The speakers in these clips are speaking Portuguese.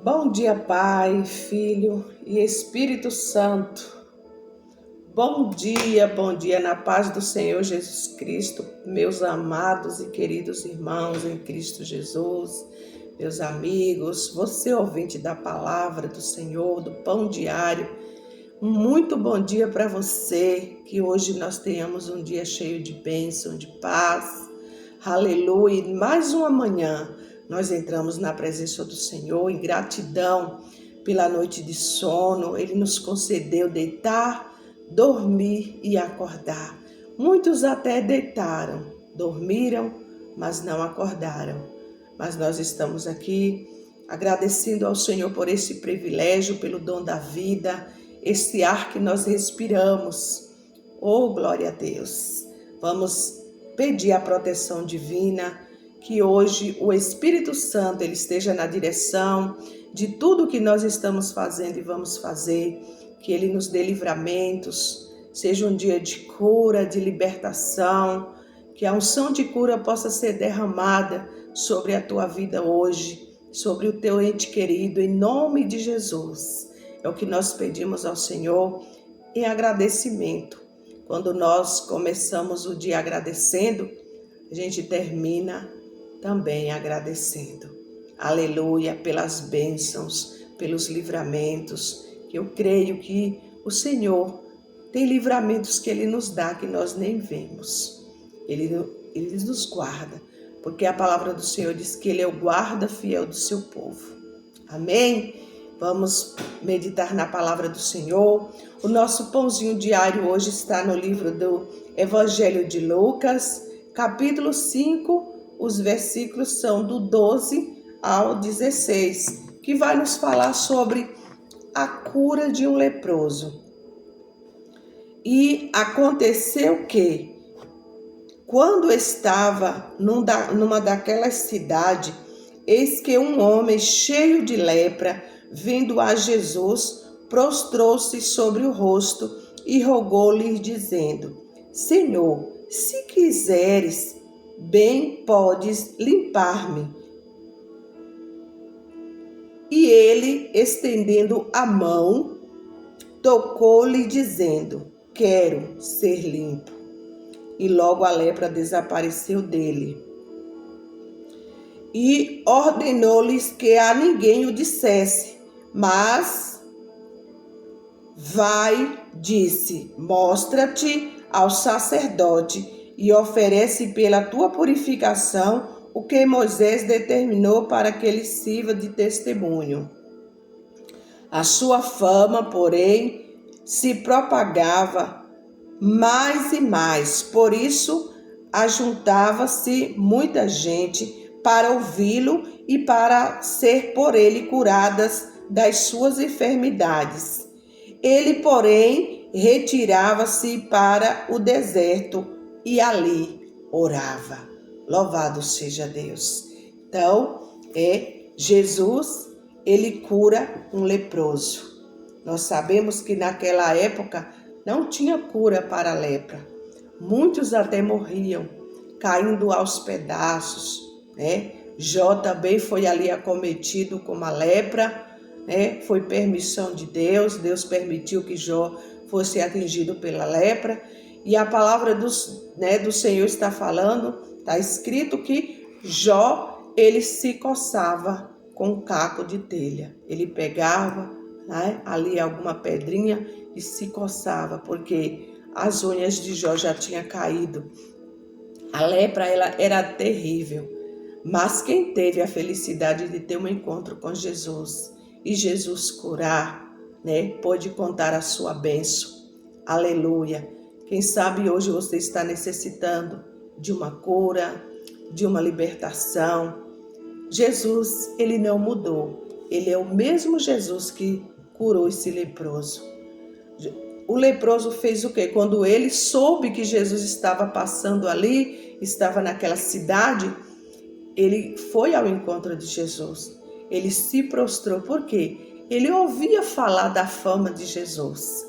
Bom dia, Pai, Filho e Espírito Santo. Bom dia na paz do Senhor Jesus Cristo, meus amados e queridos irmãos em Cristo Jesus, meus amigos, você ouvinte da palavra do Senhor, do pão diário. Muito bom dia para você, que hoje nós tenhamos um dia cheio de bênção, de paz. Aleluia! E mais uma manhã nós entramos na presença do Senhor em gratidão pela noite de sono. Ele nos concedeu deitar, dormir e acordar. Muitos até deitaram, dormiram, mas não acordaram. Mas nós estamos aqui agradecendo ao Senhor por esse privilégio, pelo dom da vida, esse ar que nós respiramos. Oh, glória a Deus! Vamos pedir a proteção divina, que hoje o Espírito Santo ele esteja na direção de tudo que nós estamos fazendo e vamos fazer, que ele nos dê livramentos, seja um dia de cura, de libertação, que a unção de cura possa ser derramada sobre a tua vida hoje, sobre o teu ente querido, em nome de Jesus. É o que nós pedimos ao Senhor em agradecimento. Quando nós começamos o dia agradecendo, a gente termina também agradecendo. Aleluia, pelas bênçãos, pelos livramentos, que eu creio que o Senhor tem livramentos que Ele nos dá, que nós nem vemos. Ele nos guarda, porque a palavra do Senhor diz que Ele é o guarda fiel do seu povo. Amém? Vamos meditar na palavra do Senhor. O nosso pãozinho diário hoje está no livro do Evangelho de Lucas, capítulo 5, os versículos são do 12 ao 16, que vai nos falar sobre a cura de um leproso. E aconteceu que, quando estava numa daquelas cidades, eis que um homem cheio de lepra, vindo a Jesus, prostrou-se sobre o rosto e rogou-lhe, dizendo: Senhor, se quiseres, bem podes limpar-me. E ele, estendendo a mão, tocou-lhe, dizendo: Quero ser limpo. E logo a lepra desapareceu dele. E ordenou-lhes que a ninguém o dissesse, mas vai, disse, mostra-te ao sacerdote e oferece pela tua purificação o que Moisés determinou para que ele sirva de testemunho. A sua fama, porém, se propagava mais e mais, por isso ajuntava-se muita gente para ouvi-lo e para ser por ele curadas das suas enfermidades. Ele, porém, retirava-se para o deserto e ali orava. Louvado seja Deus. Então, Jesus, ele cura um leproso. Nós sabemos que naquela época não tinha cura para a lepra. Muitos até morriam, caindo aos pedaços, né? Jó também foi ali acometido com uma lepra, né? Foi permissão de Deus, Deus permitiu que Jó fosse atingido pela lepra. E a palavra do Senhor está falando, está escrito que Jó, ele se coçava com um caco de telha. Ele pegava, né, ali alguma pedrinha e se coçava, porque as unhas de Jó já tinham caído. A lepra ela era terrível, mas quem teve a felicidade de ter um encontro com Jesus e Jesus curar, né, pode contar a sua bênção. Aleluia. Quem sabe hoje você está necessitando de uma cura, de uma libertação. Jesus, ele não mudou. Ele é o mesmo Jesus que curou esse leproso. O leproso fez o quê? Quando ele soube que Jesus estava passando ali, estava naquela cidade, ele foi ao encontro de Jesus. Ele se prostrou. Por quê? Ele ouvia falar da fama de Jesus.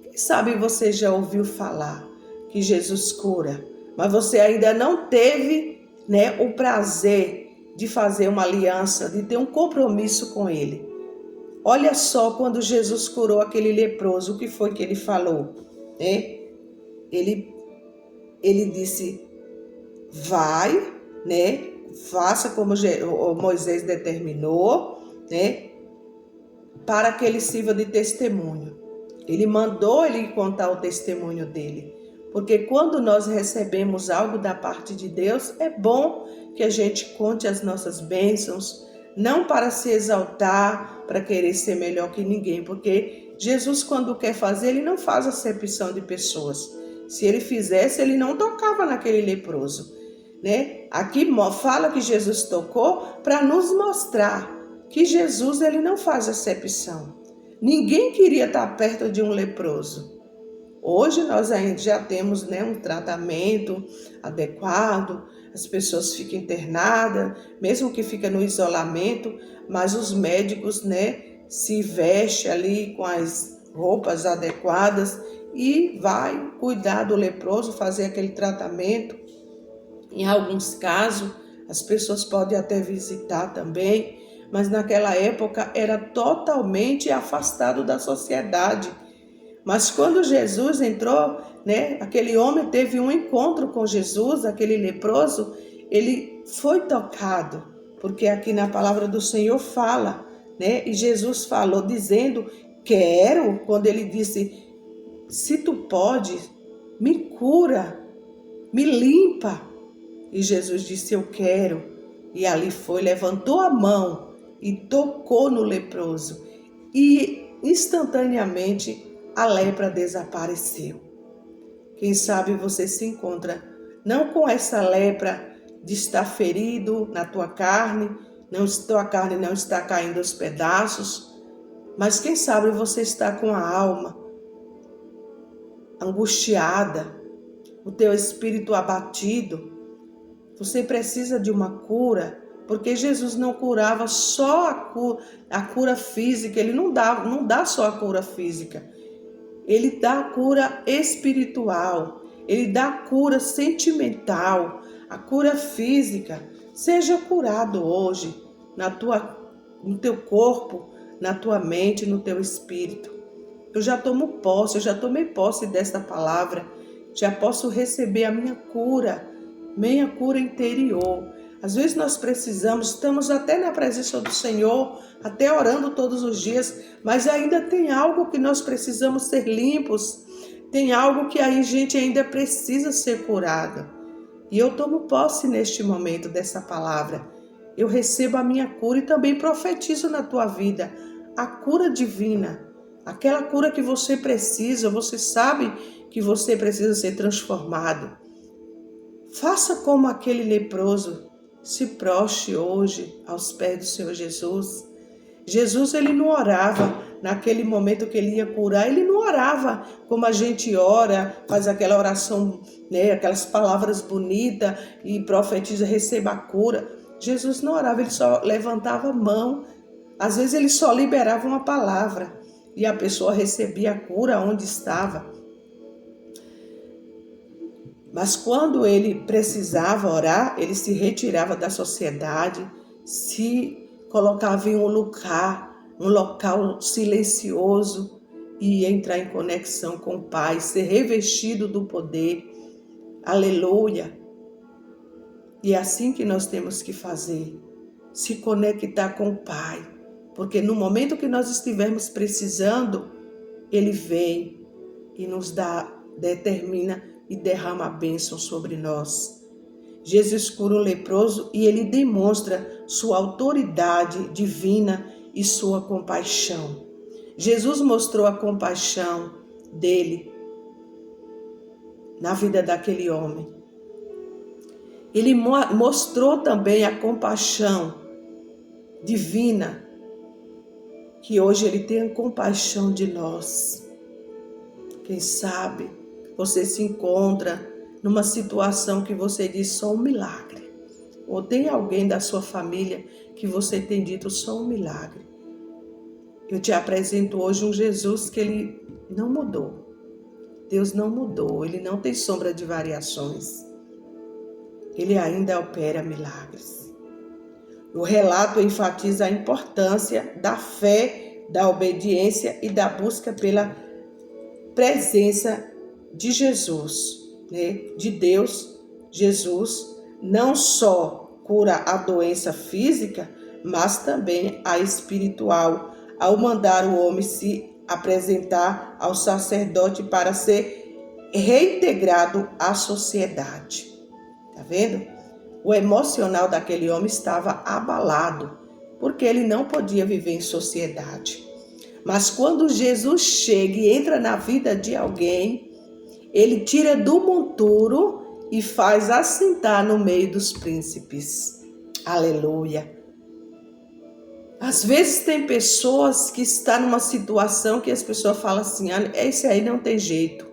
Quem sabe você já ouviu falar que Jesus cura, mas você ainda não teve, né, o prazer de fazer uma aliança, de ter um compromisso com Ele. Olha só, quando Jesus curou aquele leproso, o que foi que ele falou? Né? Ele disse, vai, né? Faça como Moisés determinou, né? Para que ele sirva de testemunho. Ele mandou ele contar o testemunho dele. Porque quando nós recebemos algo da parte de Deus, é bom que a gente conte as nossas bênçãos, não para se exaltar, para querer ser melhor que ninguém, porque Jesus, quando quer fazer, ele não faz acepção de pessoas. Se ele fizesse, ele não tocava naquele leproso, né? Aqui fala que Jesus tocou para nos mostrar que Jesus, ele não faz acepção. Ninguém queria estar perto de um leproso. Hoje nós ainda já temos, né, um tratamento adequado, as pessoas ficam internadas, mesmo que fiquem no isolamento, mas os médicos, né, se vestem ali com as roupas adequadas e vai cuidar do leproso, fazer aquele tratamento. Em alguns casos, as pessoas podem até visitar também, mas naquela época era totalmente afastado da sociedade. Mas quando Jesus entrou, né, aquele homem teve um encontro com Jesus, aquele leproso, ele foi tocado, porque aqui na palavra do Senhor fala, né, e Jesus falou dizendo, quero, quando ele disse, se tu pode, me cura, me limpa. E Jesus disse, eu quero. E ali foi, levantou a mão e tocou no leproso. E instantaneamente a lepra desapareceu. Quem sabe você se encontra não com essa lepra de estar ferido na tua carne, tua carne não está caindo aos pedaços, mas quem sabe você está com a alma angustiada, o teu espírito abatido. Você precisa de uma cura, porque Jesus não curava só a cura física, ele não dá só a cura física. Ele dá a cura espiritual, ele dá a cura sentimental, a cura física. Seja curado hoje no teu corpo, na tua mente, no teu espírito. Eu já tomei posse desta palavra, já posso receber a minha cura interior. Às vezes nós estamos até na presença do Senhor, até orando todos os dias, mas ainda tem algo que nós precisamos ser limpos, tem algo que a gente ainda precisa ser curado. E eu tomo posse neste momento dessa palavra. Eu recebo a minha cura e também profetizo na tua vida a cura divina, aquela cura que você precisa, você sabe que você precisa ser transformado. Faça como aquele leproso, se prostre hoje aos pés do Senhor Jesus. Jesus, ele não orava naquele momento que ele ia curar, ele não orava como a gente ora, faz aquela oração, né, aquelas palavras bonitas e profetiza, receba a cura. Jesus não orava, ele só levantava a mão. Às vezes ele só liberava uma palavra e a pessoa recebia a cura onde estava. Mas quando ele precisava orar, ele se retirava da sociedade, se colocava em um local silencioso e ia entrar em conexão com o Pai, ser revestido do poder. Aleluia! E é assim que nós temos que fazer, se conectar com o Pai, porque no momento que nós estivermos precisando, Ele vem e nos determina e derrama a bênção sobre nós. Jesus cura o leproso e ele demonstra sua autoridade divina e sua compaixão. Jesus mostrou a compaixão dele na vida daquele homem. Ele mostrou também a compaixão divina, que hoje ele tem compaixão de nós. Quem sabe você se encontra numa situação que você diz só um milagre. Ou tem alguém da sua família que você tem dito só um milagre. Eu te apresento hoje um Jesus que ele não mudou. Deus não mudou, ele não tem sombra de variações. Ele ainda opera milagres. O relato enfatiza a importância da fé da obediência e da busca pela presença de Jesus, né? De Deus. Jesus não só cura a doença física, mas também a espiritual, ao mandar o homem se apresentar ao sacerdote para ser reintegrado à sociedade. Tá vendo? O emocional daquele homem estava abalado, porque ele não podia viver em sociedade. Mas quando Jesus chega e entra na vida de alguém, ele tira do monturo e faz assentar no meio dos príncipes. Aleluia! Às vezes tem pessoas que estão numa situação que as pessoas falam assim, esse aí não tem jeito.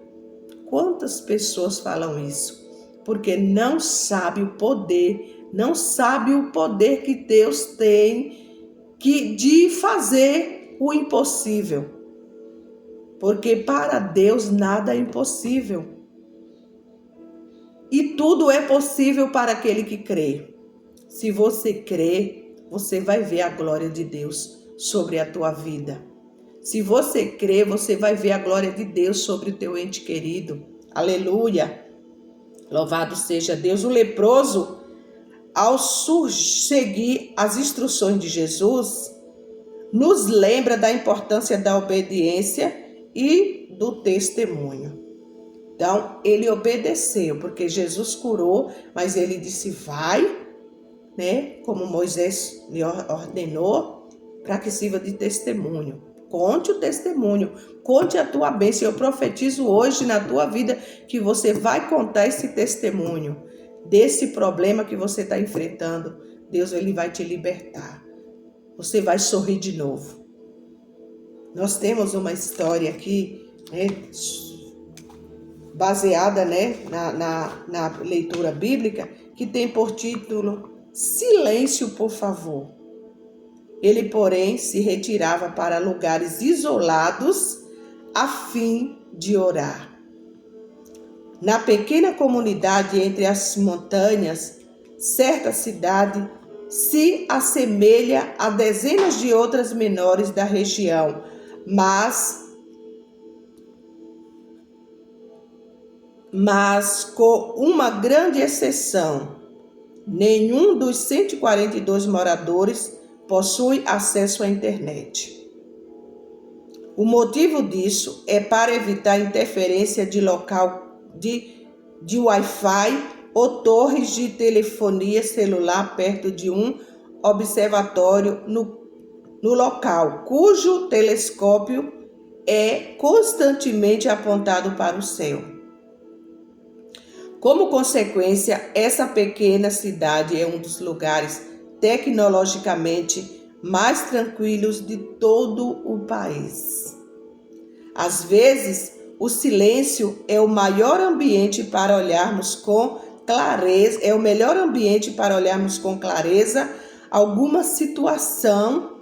Quantas pessoas falam isso? Porque não sabe o poder, não sabe o poder que Deus tem de fazer o impossível. Porque para Deus nada é impossível. E tudo é possível para aquele que crê. Se você crê, você vai ver a glória de Deus sobre a tua vida. Se você crê, você vai ver a glória de Deus sobre o teu ente querido. Aleluia! Louvado seja Deus. O leproso, ao seguir as instruções de Jesus, nos lembra da importância da obediência e do testemunho. Então, ele obedeceu, porque Jesus curou, mas ele disse, vai, né, como Moisés lhe ordenou, para que sirva de testemunho. Conte o testemunho, conte a tua bênção. Eu profetizo hoje na tua vida que você vai contar esse testemunho desse problema que você está enfrentando. Deus, ele vai te libertar. Você vai sorrir de novo. Nós temos uma história aqui, né, baseada, né, na leitura bíblica, que tem por título Silêncio, por favor. Ele, porém, se retirava para lugares isolados a fim de orar. Na pequena comunidade entre as montanhas, certa cidade se assemelha a dezenas de outras menores da região, mas com uma grande exceção. Nenhum dos 142 moradores possui acesso à internet. O motivo disso é para evitar interferência de local de Wi-Fi ou torres de telefonia celular perto de um observatório no local, cujo telescópio é constantemente apontado para o céu. Como consequência, essa pequena cidade é um dos lugares tecnologicamente mais tranquilos de todo o país. Às vezes, o silêncio é o maior ambiente para olharmos com clareza, alguma situação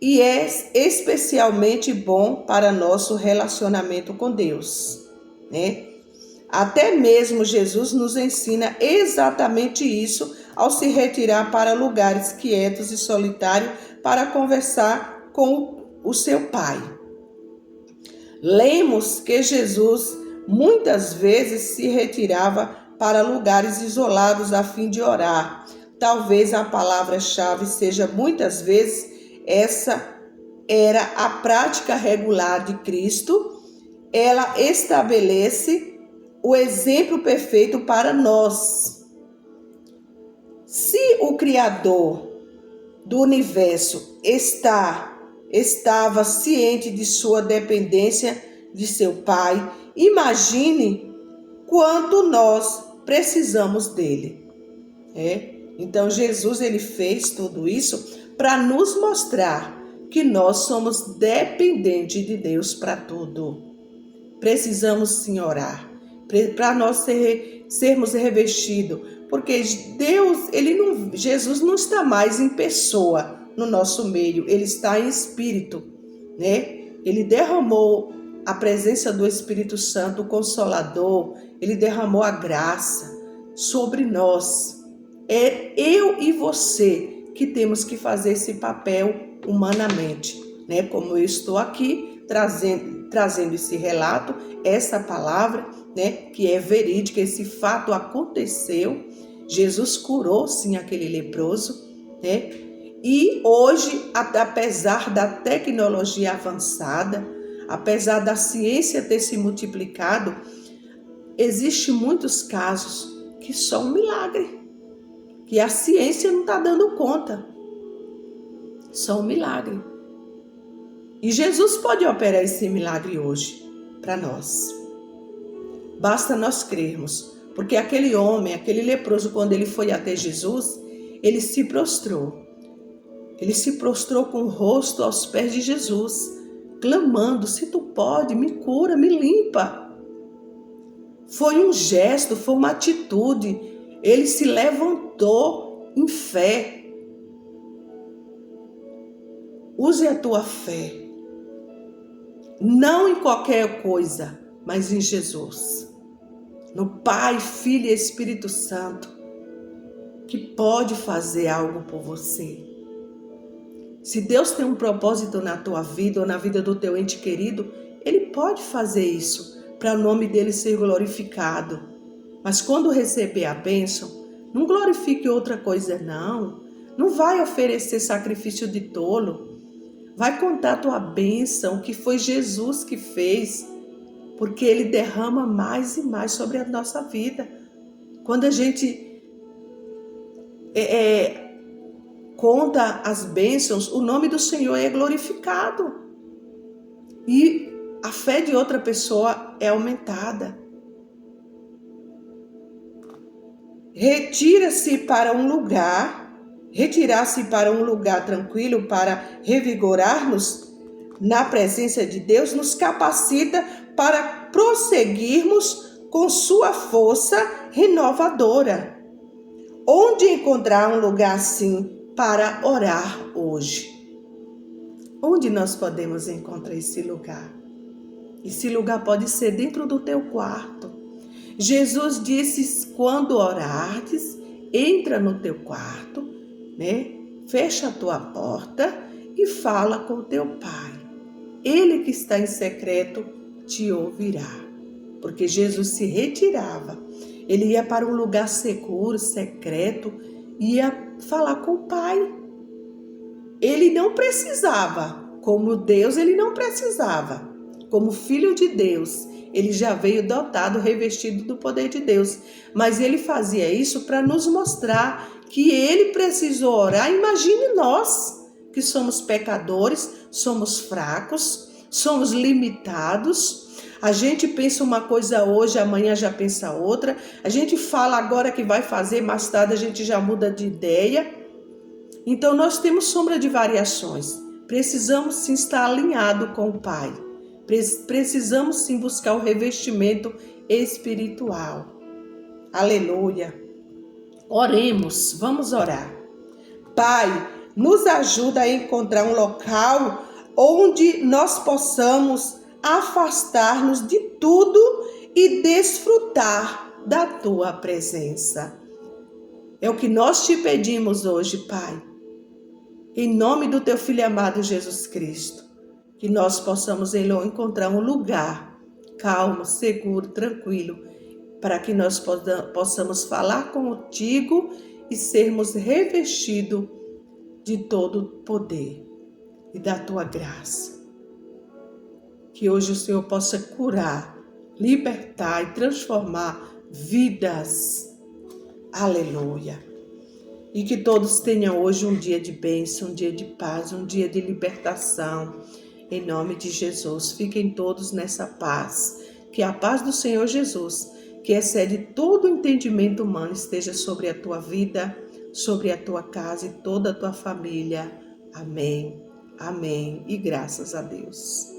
e é especialmente bom para nosso relacionamento com Deus, né? Até mesmo Jesus nos ensina exatamente isso ao se retirar para lugares quietos e solitários para conversar com o seu Pai. Lemos que Jesus muitas vezes se retirava para lugares isolados a fim de orar. Talvez a palavra-chave seja muitas vezes essa era a prática regular de Cristo. Ela estabelece o exemplo perfeito para nós. Se o Criador do universo estava ciente de sua dependência de seu Pai, imagine quanto nós precisamos dele. Então Jesus, ele fez tudo isso para nos mostrar que nós somos dependentes de Deus para tudo. Precisamos sim orar, para nós sermos revestidos, porque Jesus não está mais em pessoa no nosso meio, ele está em espírito, né? Ele derramou a presença do Espírito Santo, o Consolador, ele derramou a graça sobre nós. É eu e você que temos que fazer esse papel humanamente. né? Como eu estou aqui trazendo esse relato, essa palavra, né? Que é verídica, esse fato aconteceu. Jesus curou sim aquele leproso, né? E hoje, apesar da tecnologia avançada, apesar da ciência ter se multiplicado, existem muitos casos que só um milagre, que a ciência não está dando conta. Só um milagre. E Jesus pode operar esse milagre hoje para nós. Basta nós crermos, porque aquele homem, aquele leproso, quando ele foi até Jesus, ele se prostrou. Ele se prostrou com o rosto aos pés de Jesus, clamando: se tu pode, me cura, me limpa. Foi um gesto, foi uma atitude. Ele se levantou em fé. Use a tua fé, não em qualquer coisa, mas em Jesus, no Pai, Filho e Espírito Santo, que pode fazer algo por você. Se Deus tem um propósito na tua vida ou na vida do teu ente querido, Ele pode fazer isso para o nome dele ser glorificado. Mas quando receber a bênção, não glorifique outra coisa não. Não vai oferecer sacrifício de tolo. Vai contar a tua bênção, que foi Jesus que fez, porque Ele derrama mais e mais sobre a nossa vida. Quando a gente conta as bênçãos, o nome do Senhor é glorificado. E a fé de outra pessoa é aumentada. Retirar-se para um lugar tranquilo para revigorar-nos na presença de Deus, nos capacita para prosseguirmos com sua força renovadora. Onde encontrar um lugar assim para orar hoje? Onde nós podemos encontrar esse lugar? Esse lugar pode ser dentro do teu quarto. Jesus disse: quando orardes, entra no teu quarto, né? Fecha a tua porta e fala com o teu Pai. Ele que está em secreto te ouvirá. Porque Jesus se retirava. Ele ia para um lugar seguro, secreto, ia falar com o Pai. Ele não precisava, como Deus, ele não precisava. Como filho de Deus, ele já veio dotado, revestido do poder de Deus. Mas ele fazia isso para nos mostrar que ele precisou orar. Imagine nós, que somos pecadores, somos fracos, somos limitados. A gente pensa uma coisa hoje, amanhã já pensa outra. A gente fala agora que vai fazer, mais tarde a gente já muda de ideia. Então nós temos sombra de variações. Precisamos sim estar alinhado com o Pai. Precisamos sim buscar o revestimento espiritual. Aleluia. Oremos, vamos orar. Pai, nos ajuda a encontrar um local onde nós possamos afastar-nos de tudo e desfrutar da tua presença. É o que nós te pedimos hoje, Pai. Em nome do teu Filho amado Jesus Cristo, que nós possamos encontrar um lugar calmo, seguro, tranquilo, para que nós possamos falar contigo e sermos revestidos de todo o poder e da tua graça. Que hoje o Senhor possa curar, libertar e transformar vidas. Aleluia. E que todos tenham hoje um dia de bênção, um dia de paz, um dia de libertação. Em nome de Jesus, fiquem todos nessa paz. Que a paz do Senhor Jesus, que excede todo entendimento humano, esteja sobre a tua vida, sobre a tua casa e toda a tua família. Amém, amém e graças a Deus.